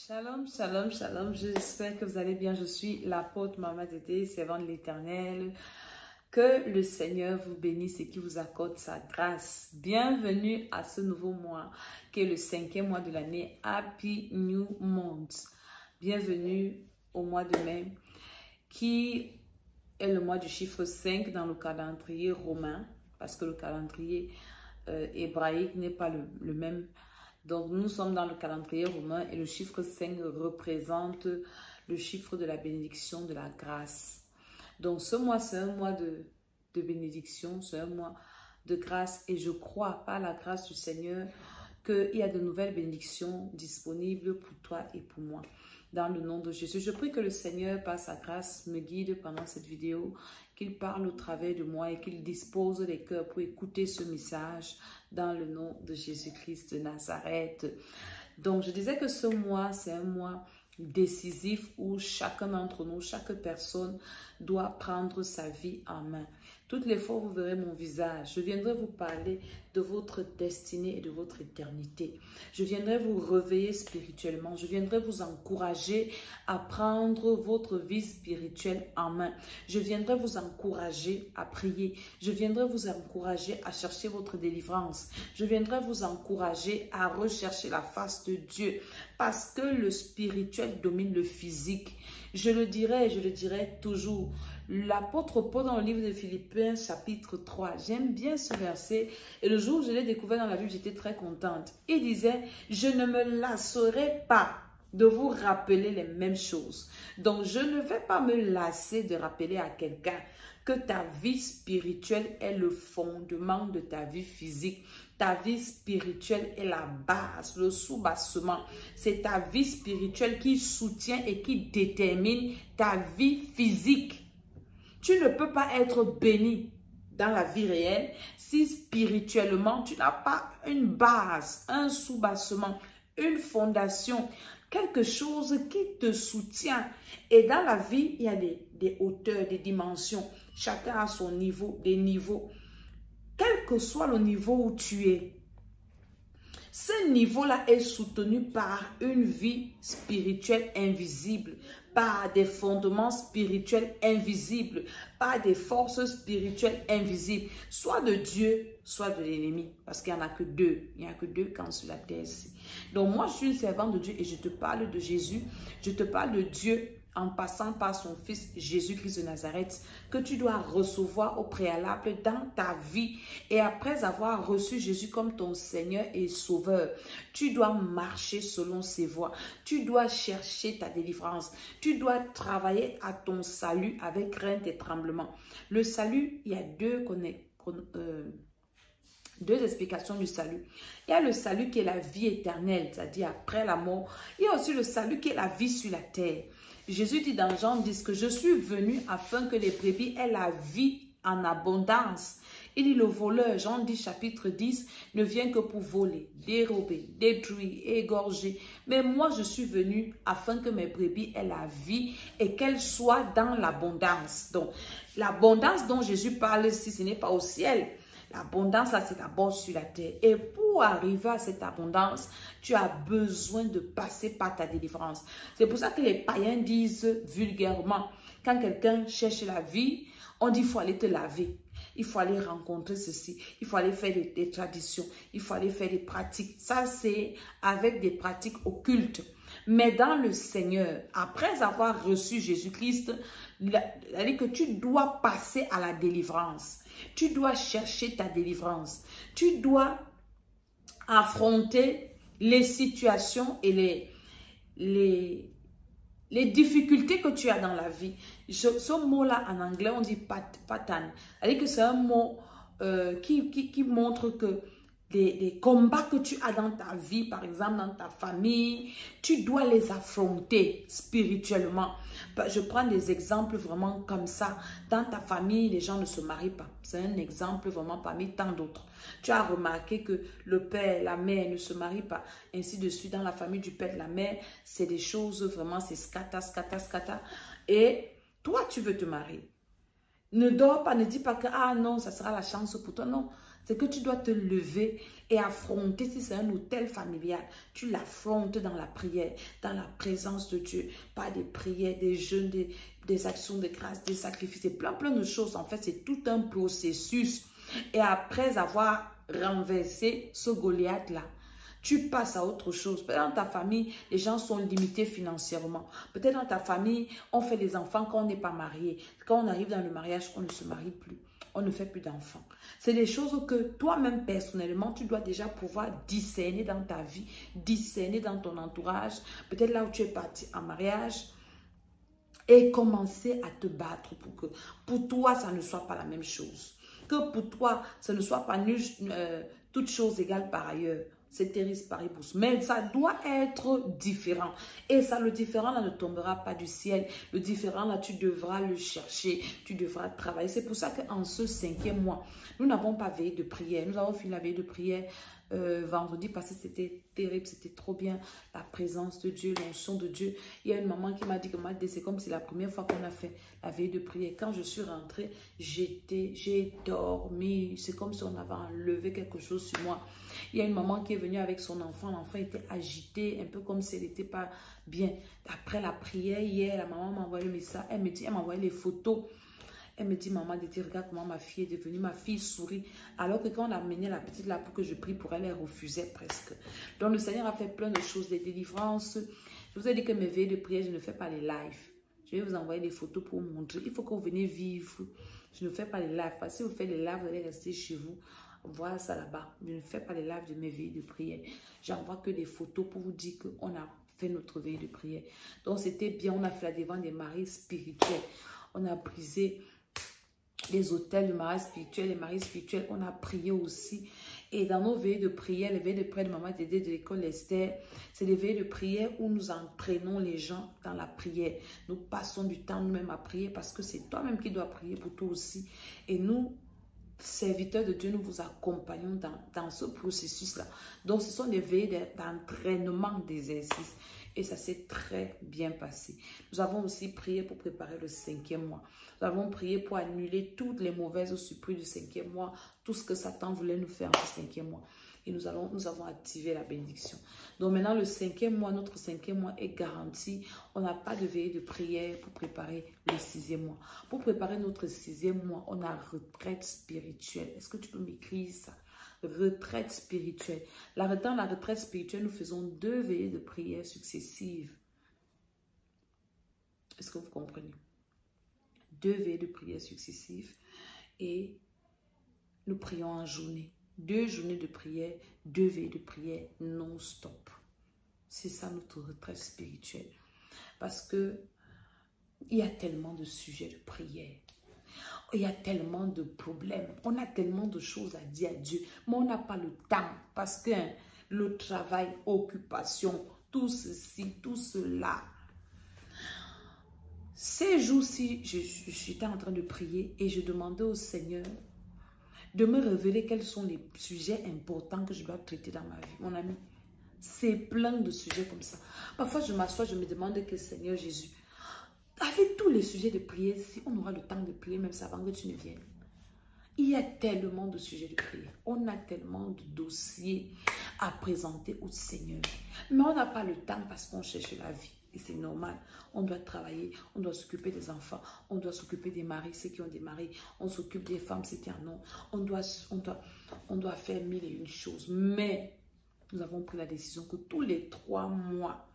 Shalom, shalom, shalom. J'espère que vous allez bien. Je suis l'apôtre Maman Tété, servante de l'Éternel. Que le Seigneur vous bénisse et qu'il vous accorde sa grâce. Bienvenue à ce nouveau mois qui est le 5e mois de l'année. Happy New Month. Bienvenue au mois de mai qui est le mois du chiffre 5 dans le calendrier romain parce que le calendrier hébraïque n'est pas le même. Donc, nous sommes dans le calendrier romain et le chiffre 5 représente le chiffre de la bénédiction, de la grâce. Donc, ce mois, c'est un mois de bénédiction, c'est un mois de grâce et je crois par la grâce du Seigneur qu'il y a de nouvelles bénédictions disponibles pour toi et pour moi. Dans le nom de Jésus, je prie que le Seigneur, par sa grâce, me guide pendant cette vidéo, qu'il parle au travers de moi et qu'il dispose les cœurs pour écouter ce message dans le nom de Jésus-Christ de Nazareth. Donc, je disais que ce mois, c'est un mois décisif où chacun d'entre nous, chaque personne doit prendre sa vie en main. Toutes les fois où vous verrez mon visage, je viendrai vous parler de votre destinée et de votre éternité. Je viendrai vous réveiller spirituellement. Je viendrai vous encourager à prendre votre vie spirituelle en main. Je viendrai vous encourager à prier. Je viendrai vous encourager à chercher votre délivrance. Je viendrai vous encourager à rechercher la face de Dieu parce que le spirituel domine le physique. Je le dirai toujours. L'apôtre Paul dans le livre de Philippiens chapitre 3, j'aime bien ce verset et le jour où je l'ai découvert dans la Bible, j'étais très contente. Il disait, je ne me lasserai pas de vous rappeler les mêmes choses. Donc, je ne vais pas me lasser de rappeler à quelqu'un que ta vie spirituelle est le fondement de ta vie physique. Ta vie spirituelle est la base, le soubassement. C'est ta vie spirituelle qui soutient et qui détermine ta vie physique. Tu ne peux pas être béni dans la vie réelle si spirituellement tu n'as pas une base, un soubassement, une fondation, quelque chose qui te soutient. Et dans la vie, il y a des hauteurs, des dimensions. Chacun a son niveau, des niveaux. Quel que soit le niveau où tu es, ce niveau-là est soutenu par une vie spirituelle invisible, par des fondements spirituels invisibles, par des forces spirituelles invisibles, soit de Dieu, soit de l'ennemi, parce qu'il n'y en a que deux. Il n'y a que deux camps sur la terre ici. Donc moi, je suis une servante de Dieu et je te parle de Jésus, je te parle de Dieu en passant par son fils Jésus-Christ de Nazareth, que tu dois recevoir au préalable dans ta vie. Et après avoir reçu Jésus comme ton Seigneur et Sauveur, tu dois marcher selon ses voies. Tu dois chercher ta délivrance. Tu dois travailler à ton salut avec crainte et tremblement. Le salut, il y a deux explications du salut. Il y a le salut qui est la vie éternelle, c'est-à-dire après la mort. Il y a aussi le salut qui est la vie sur la terre. Jésus dit dans Jean 10 que je suis venu afin que les brebis aient la vie en abondance. Il dit le voleur, Jean 10 chapitre 10, ne vient que pour voler, dérober, détruire, égorger. Mais moi je suis venu afin que mes brebis aient la vie et qu'elles soient dans l'abondance. Donc l'abondance dont Jésus parle ici, ce n'est pas au ciel. L'abondance, là, c'est d'abord sur la terre. Et pour arriver à cette abondance, tu as besoin de passer par ta délivrance. C'est pour ça que les païens disent vulgairement, quand quelqu'un cherche la vie, on dit il faut aller te laver. Il faut aller rencontrer ceci. Il faut aller faire des traditions. Il faut aller faire des pratiques. Ça, c'est avec des pratiques occultes. Mais dans le Seigneur, après avoir reçu Jésus-Christ, il a dit que tu dois passer à la délivrance. Tu dois chercher ta délivrance. Tu dois affronter les situations et les difficultés que tu as dans la vie. Ce mot-là, en anglais, on dit patan. C'est-à-dire que c'est un mot qui montre que les combats que tu as dans ta vie, par exemple dans ta famille, tu dois les affronter spirituellement. Je prends des exemples vraiment comme ça. Dans ta famille, les gens ne se marient pas. C'est un exemple vraiment parmi tant d'autres. Tu as remarqué que le père, la mère ne se marient pas. Ainsi de suite, dans la famille du père, la mère, c'est des choses vraiment, c'est scata, scata, scata. Et toi, tu veux te marier. Ne dors pas, ne dis pas que, ah non, ça sera la chance pour toi. Non, c'est que tu dois te lever et affronter. Si c'est un hôtel familial, tu l'affrontes dans la prière, dans la présence de Dieu, par des prières, des jeûnes, des actions de grâce, des sacrifices, et plein de choses. En fait, c'est tout un processus. Et après avoir renversé ce Goliath-là, tu passes à autre chose. Peut-être dans ta famille, les gens sont limités financièrement. Peut-être dans ta famille, on fait des enfants quand on n'est pas marié. Quand on arrive dans le mariage, on ne se marie plus. On ne fait plus d'enfants. C'est des choses que toi-même, personnellement, tu dois déjà pouvoir discerner dans ta vie, discerner dans ton entourage. Peut-être là où tu es parti en mariage, et commencer à te battre pour que pour toi, ça ne soit pas la même chose. Que pour toi, ce ne soit pas toute chose égale par ailleurs. C'est Ceteris paribus. Mais ça doit être différent. Et ça, le différent là ne tombera pas du ciel. Le différent là, tu devras le chercher. Tu devras travailler. C'est pour ça qu'en ce 5e mois, nous n'avons pas veillé de prière. Nous avons fini la veille de prière vendredi passé. C'était terrible. C'était trop bien. La présence de Dieu, l'onction de Dieu. Il y a une maman qui m'a dit que c'est comme si la première fois qu'on a fait la veille de prière. Quand je suis rentrée, j'ai dormi. C'est comme si on avait enlevé quelque chose sur moi. Il y a une maman qui est venue avec son enfant. L'enfant était agité, un peu comme si elle n'était pas bien. Après la prière, hier, la maman m'a envoyé le message. Elle m'a envoyé les photos. Elle me dit, maman, regarde comment ma fille est devenue. Ma fille sourit. Alors que quand on a amené la petite là pour que je prie pour elle, elle refusait presque. Donc le Seigneur a fait plein de choses, des délivrances. Je vous ai dit que mes veilles de prière, je ne fais pas les lives. Je vais vous envoyer des photos pour vous montrer. Il faut que vous veniez vivre. Je ne fais pas les lives. Parce que si vous faites les lives, vous allez rester chez vous. Voilà ça là-bas. Je ne fais pas les lives de mes veilles de prière. J'envoie que des photos pour vous dire qu'on a fait notre veille de prière. Donc c'était bien. On a fait la devant des maris spirituels. On a brisé les hôtels de maris spirituels, les maris spirituels. On a prié aussi. Et dans nos veilles de prière, les veilles de prière de Maman Dédé de l'école Esther, c'est des veilles de prière où nous entraînons les gens dans la prière. Nous passons du temps nous-mêmes à prier parce que c'est toi-même qui dois prier pour toi aussi. Et nous, serviteurs de Dieu, nous vous accompagnons dans ce processus-là. Donc, ce sont des veilles d'entraînement d'exercice. Et ça s'est très bien passé. Nous avons aussi prié pour préparer le 5e mois. Nous avons prié pour annuler toutes les mauvaises surprises du 5e mois. Tout ce que Satan voulait nous faire en ce 5e mois. Et nous avons activé la bénédiction. Donc maintenant, le 5e mois, notre 5e mois est garanti. On n'a pas de veillée de prière pour préparer le 6e mois. Pour préparer notre 6e mois, on a retraite spirituelle. Est-ce que tu peux m'écrire ça? Retraite spirituelle. Dans la retraite spirituelle, nous faisons 2 veillées de prière successives. Est-ce que vous comprenez? 2 veillées de prière successives et nous prions en journée. 2 journées de prière, 2 veillées de prière non-stop. C'est ça notre retraite spirituelle. Parce que il y a tellement de sujets de prière. Il y a tellement de problèmes. On a tellement de choses à dire à Dieu. Mais on n'a pas le temps. Parce que le travail, occupation, tout ceci, tout cela. Ces jours-ci, j'étais en train de prier et je demandais au Seigneur de me révéler quels sont les sujets importants que je dois traiter dans ma vie. Mon ami, c'est plein de sujets comme ça. Parfois, je m'assois, je me demande que Seigneur Jésus, avec tous les sujets de prière, si on aura le temps de prier, même avant que tu ne viennes. Il y a tellement de sujets de prière. On a tellement de dossiers à présenter au Seigneur. Mais on n'a pas le temps parce qu'on cherche la vie. Et c'est normal. On doit travailler, on doit s'occuper des enfants, on doit s'occuper des maris, ceux qui ont des maris. On s'occupe des femmes, ceux qui en ont. On doit faire 1001 choses. Mais nous avons pris la décision que tous les 3 mois,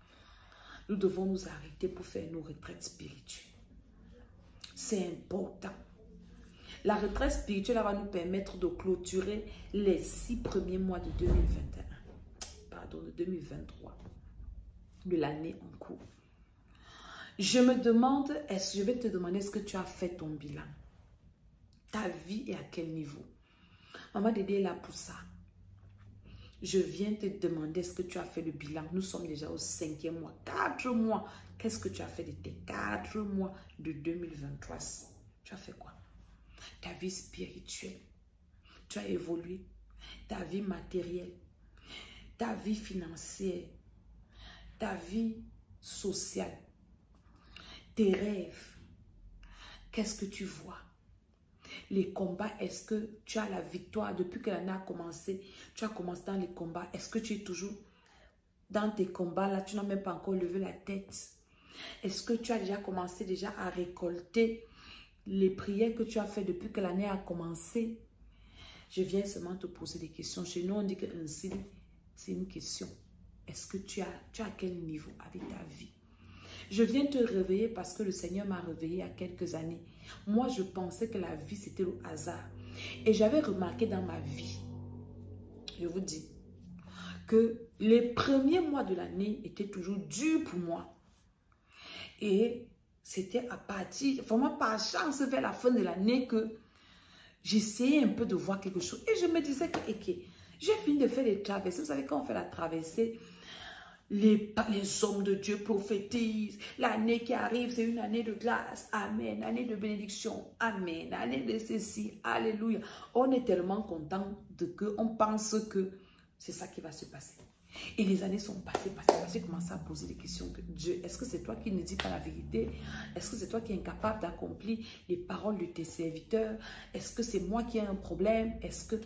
nous devons nous arrêter pour faire nos retraites spirituelles. C'est important. La retraite spirituelle va nous permettre de clôturer les 6 premiers mois de 2021. Pardon, de 2023. De l'année en cours. Je me demande, je vais te demander, est-ce que tu as fait ton bilan? Ta vie est à quel niveau? Maman Dédé est là pour ça. Je viens te demander, est-ce que tu as fait le bilan? Nous sommes déjà au 5e mois. 4 mois. Qu'est-ce que tu as fait de tes 4 mois de 2023? Tu as fait quoi? Ta vie spirituelle. Tu as évolué. Ta vie matérielle. Ta vie financière. Ta vie sociale. Tes rêves. Qu'est-ce que tu vois? Les combats, est-ce que tu as la victoire depuis que l'année a commencé? Tu as commencé dans les combats. Est-ce que tu es toujours dans tes combats là? Tu n'as même pas encore levé la tête. Est-ce que tu as déjà commencé à récolter les prières que tu as fait depuis que l'année a commencé? Je viens seulement te poser des questions. Chez nous, on dit qu'un signe, c'est une question. Est-ce que tu as quel niveau avec ta vie? Je viens te réveiller parce que le Seigneur m'a réveillé il y a quelques années. Moi, je pensais que la vie, c'était le hasard. Et j'avais remarqué dans ma vie, je vous dis, que les premiers mois de l'année étaient toujours durs pour moi. Et c'était à partir, vraiment par chance, vers la fin de l'année que j'essayais un peu de voir quelque chose. Et je me disais que, ok, j'ai fini de faire les traversées. Vous savez, quand on fait la traversée, les hommes de Dieu prophétisent. L'année qui arrive, c'est une année de grâce. Amen. Année de bénédiction. Amen. Année de ceci. Alléluia. On est tellement content de que on pense que c'est ça qui va se passer. Et les années sont passées. J'ai commencé à poser des questions. Que Dieu, est-ce que c'est toi qui ne dis pas la vérité? Est-ce que c'est toi qui es incapable d'accomplir les paroles de tes serviteurs? Est-ce que c'est moi qui ai un problème? Est-ce que...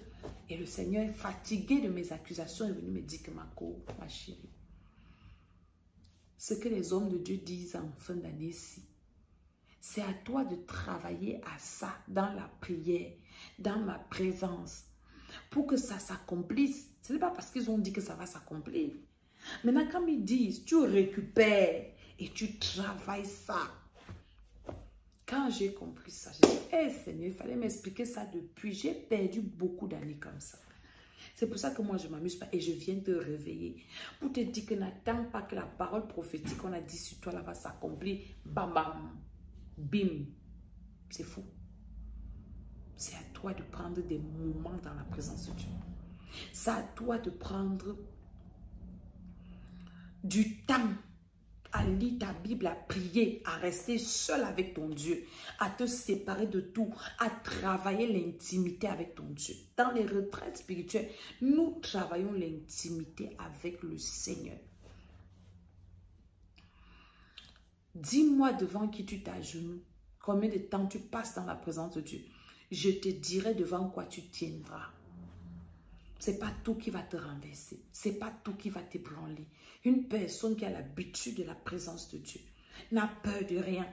Et le Seigneur, fatigué de mes accusations, est venu me dire que ma chérie, ce que les hommes de Dieu disent en fin d'année-ci, c'est à toi de travailler à ça dans la prière, dans ma présence, pour que ça s'accomplisse. Ce n'est pas parce qu'ils ont dit que ça va s'accomplir. Maintenant, quand ils disent, tu récupères et tu travailles ça. Quand j'ai compris ça, j'ai dit, hey Seigneur, il fallait m'expliquer ça depuis. J'ai perdu beaucoup d'années comme ça. C'est pour ça que moi, je ne m'amuse pas et je viens te réveiller. Pour te dire que n'attends pas que la parole prophétique qu'on a dit sur toi là va s'accomplir. Bam, bam, bim. C'est fou. C'est à toi de prendre des moments dans la présence de Dieu. C'est à toi de prendre du temps à lire ta Bible, à prier, à rester seul avec ton Dieu, à te séparer de tout, à travailler l'intimité avec ton Dieu. Dans les retraites spirituelles, nous travaillons l'intimité avec le Seigneur. Dis-moi devant qui tu t'agenouilles, combien de temps tu passes dans la présence de Dieu. Je te dirai devant quoi tu tiendras. Ce n'est pas tout qui va te renverser. Ce n'est pas tout qui va t'ébranler. Une personne qui a l'habitude de la présence de Dieu n'a peur de rien.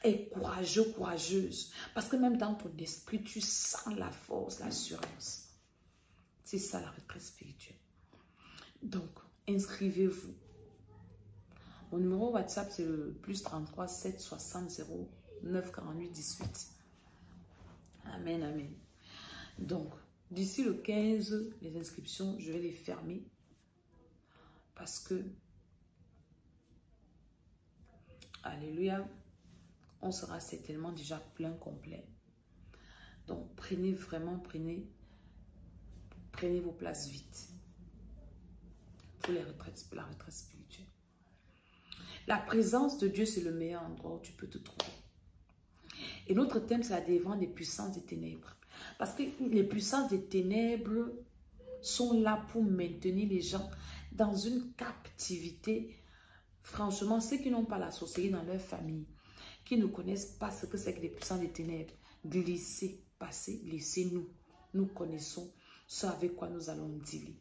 Est courageux, courageuse. Parce que même dans ton esprit, tu sens la force, l'assurance. C'est ça la retraite spirituelle. Donc, inscrivez-vous. Mon numéro WhatsApp, c'est le +33 7 60 0 9 48 18. Amen, amen. Donc, d'ici le 15, les inscriptions, je vais les fermer parce que, alléluia, on sera certainement déjà plein complet. Donc, prenez vraiment, prenez vos places vite pour la retraite spirituelle. La présence de Dieu, c'est le meilleur endroit où tu peux te trouver. Et notre thème, c'est la délivrance des puissances des ténèbres. Parce que les puissances des ténèbres sont là pour maintenir les gens dans une captivité. Franchement, ceux qui n'ont pas la sorcellerie dans leur famille, qui ne connaissent pas ce que c'est que les puissances des ténèbres, glissez, passez, laissez-nous. Nous connaissons ce avec quoi nous allons dealer.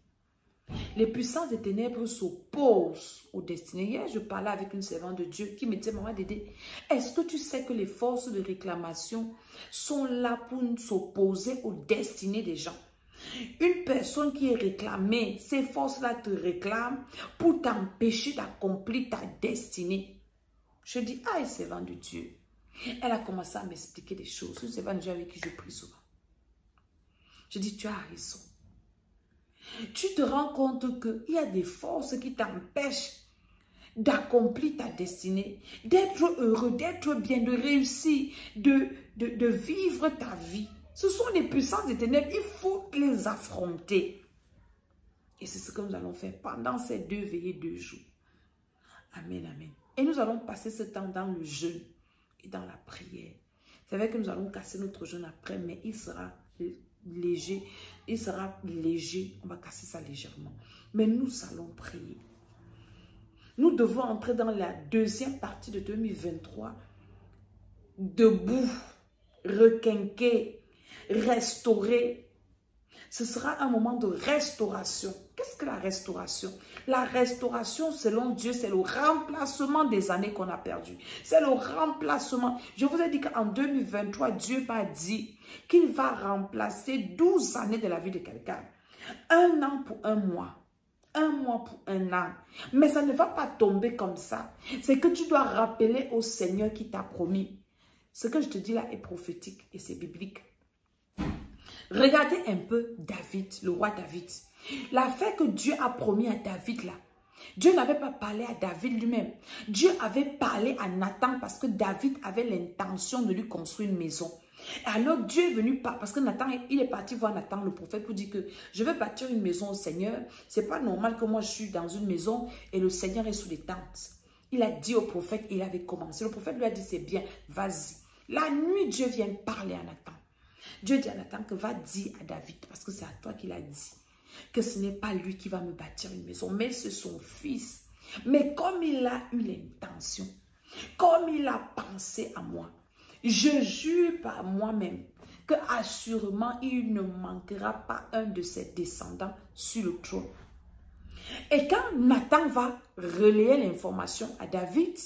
Les puissances des ténèbres s'opposent aux destinées. Hier, je parlais avec une servante de Dieu qui me disait, maman Dédé, est-ce que tu sais que les forces de réclamation sont là pour s'opposer aux destinées des gens? Une personne qui est réclamée, ces forces-là te réclament pour t'empêcher d'accomplir ta destinée. Je dis, ah, servante de Dieu. Elle a commencé à m'expliquer des choses. Une servante de Dieu avec qui je prie souvent. Je dis, tu as raison. Tu te rends compte qu'il y a des forces qui t'empêchent d'accomplir ta destinée, d'être heureux, d'être bien, de réussir, de vivre ta vie. Ce sont les puissances des ténèbres, il faut les affronter. Et c'est ce que nous allons faire pendant ces 2 veillées, 2 jours. Amen, amen. Et nous allons passer ce temps dans le jeûne et dans la prière. C'est vrai que nous allons casser notre jeûne après, mais il sera léger. Il sera léger. On va casser ça légèrement. Mais nous allons prier. Nous devons entrer dans la deuxième partie de 2023 debout, requinqués, restaurer. Ce sera un moment de restauration. Qu'est-ce que la restauration? La restauration, selon Dieu, c'est le remplacement des années qu'on a perdues. C'est le remplacement. Je vous ai dit qu'en 2023, Dieu m'a dit qu'il va remplacer 12 années de la vie de quelqu'un. 1 an pour 1 mois. 1 mois pour 1 an. Mais ça ne va pas tomber comme ça. C'est que tu dois rappeler au Seigneur qui t'a promis. Ce que je te dis là est prophétique et c'est biblique. Regardez un peu David, le roi David. L'affaire que Dieu a promis à David là, Dieu n'avait pas parlé à David lui-même. Dieu avait parlé à Nathan parce que David avait l'intention de lui construire une maison. Alors Dieu est venu parce que Nathan, il est parti voir Nathan le prophète pour dire que je veux bâtir une maison au Seigneur. C'est pas normal que moi je suis dans une maison et le Seigneur est sous les tentes. Il a dit au prophète, il avait commencé. Le prophète lui a dit c'est bien, vas-y. La nuit Dieu vient parler à Nathan. Dieu dit à Nathan que va dire à David, parce que c'est à toi qu'il a dit, que ce n'est pas lui qui va me bâtir une maison, mais c'est son fils. Mais comme il a eu l'intention, comme il a pensé à moi, je jure par moi-même que assurément il ne manquera pas un de ses descendants sur le trône. Et quand Nathan va relayer l'information à David,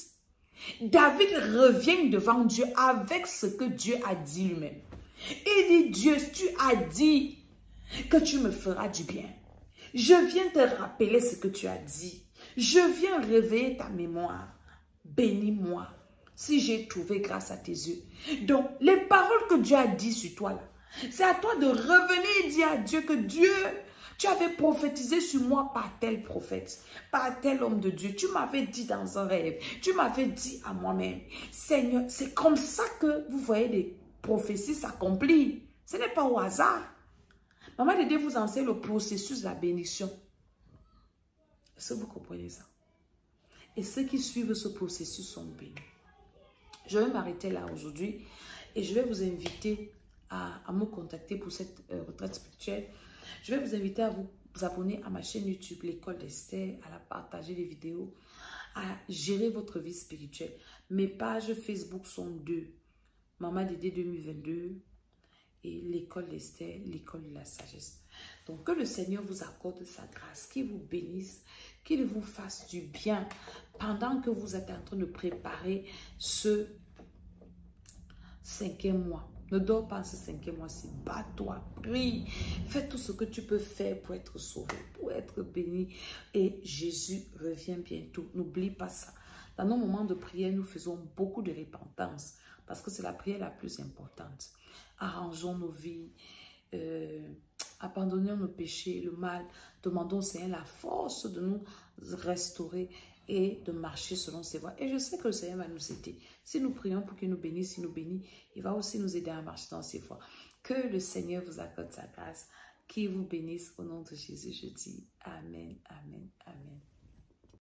David revient devant Dieu avec ce que Dieu a dit lui-même. Il dit, Dieu, tu as dit que tu me feras du bien. Je viens te rappeler ce que tu as dit. Je viens réveiller ta mémoire. Bénis-moi si j'ai trouvé grâce à tes yeux. Donc, les paroles que Dieu a dit sur toi, là, c'est à toi de revenir et dire à Dieu que Dieu, tu avais prophétisé sur moi par tel prophète, par tel homme de Dieu. Tu m'avais dit dans un rêve, tu m'avais dit à moi-même, Seigneur, c'est comme ça que vous voyez les prophéties s'accomplir. Ce n'est pas au hasard. Maman Dédé vous enseigne le processus de la bénédiction. Est-ce que vous comprenez ça? Et ceux qui suivent ce processus sont bénis. Je vais m'arrêter là aujourd'hui et je vais vous inviter à me contacter pour cette retraite spirituelle. Je vais vous inviter à vous abonner à ma chaîne YouTube, l'école d'Esther, à la partager les vidéos, à gérer votre vie spirituelle. Mes pages Facebook sont 2. Maman Dédé 2022 et l'école d'Esther, l'école de la sagesse. Donc que le Seigneur vous accorde sa grâce, qu'il vous bénisse, qu'il vous fasse du bien pendant que vous êtes en train de préparer ce 5e mois. Ne dors pas ce 5e mois-ci. Bats-toi, prie. Fais tout ce que tu peux faire pour être sauvé, pour être béni. Et Jésus revient bientôt. N'oublie pas ça. Dans nos moments de prière, nous faisons beaucoup de repentance parce que c'est la prière la plus importante. Arrangeons nos vies. Abandonnons nos péchés, le mal. Demandons au Seigneur la force de nous restaurer et de marcher selon ses voies. Et je sais que le Seigneur va nous aider. Si nous prions pour qu'il nous bénisse, il nous bénit, il va aussi nous aider à marcher dans ses voies. Que le Seigneur vous accorde sa grâce, qu'il vous bénisse au nom de Jésus. Je dis Amen, Amen, Amen.